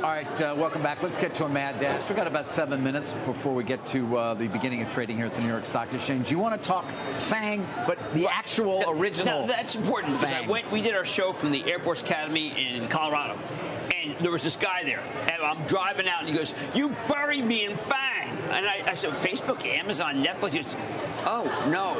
All right, welcome back. Let's get to a mad dash. We've got about 7 minutes before we get to the beginning of trading here at the New York Stock Exchange. You want to talk FANG, but the actual original? No, that's important because we did our show from the Air Force Academy in Colorado, and there was this guy there, and I'm driving out, and he goes, "You buried me in FANG." And I said, "Facebook, Amazon, Netflix." He goes, "Oh, no,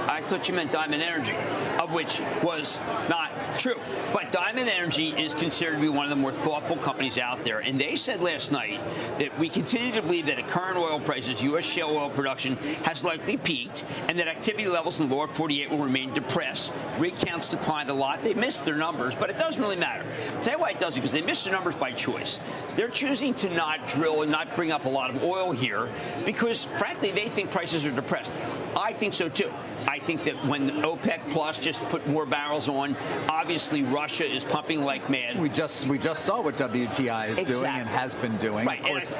I thought you meant Diamond Energy," of which was not true. But Diamond Energy is considered to be one of the more thoughtful companies out there. And they said last night that we continue to believe that at current oil prices, U.S. shale oil production has likely peaked and that activity levels in the lower 48 will remain depressed. Rig counts declined a lot. They missed their numbers, but it doesn't really matter. I'll tell you why it doesn't, because they missed their numbers by choice. They're choosing to not drill and not bring up a lot of oil here because, frankly, they think prices are depressed. I think so, too. I think that when OPEC Plus just put more barrels on, obviously Russia is pumping like mad. We just saw what WTI is doing and has been doing. Right. Of course,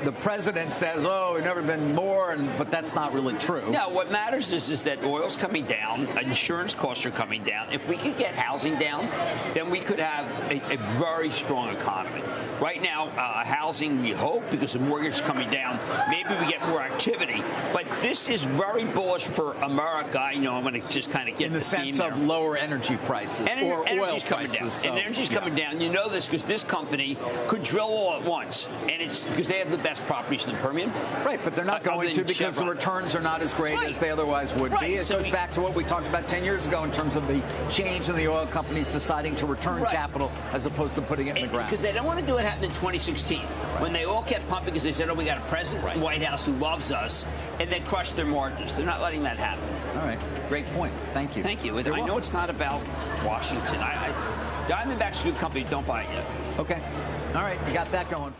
the president says, "Oh, we've never been more," but that's not really true. No, what matters is that oil's coming down, insurance costs are coming down. If we could get housing down, then we could have a very strong economy. Right now, housing, we hope, because the mortgage is coming down, maybe we get more activity. But this is very bullish for America. I know I'm going to just kind of get in the sense of lower energy prices or oil prices. So, and energy's coming down. You know this because this company could drill all at once, and it's because they have the best properties in the Permian. Right, but they're not going to because the returns are not as great as they otherwise would be. It goes back to what we talked about 10 years ago in terms of the change in the oil companies deciding to return capital as opposed to putting it in the ground. Because they don't want to do what happened in 2016 when they all kept pumping because they said, "Oh, we got a president in the White House who loves us," and they crushed their margins. They're not letting that happen. All right. Great point. Thank you. Thank you. I know it's not about Washington. Diamondback's a good company. Don't buy it yet. Okay. All right. You got that going.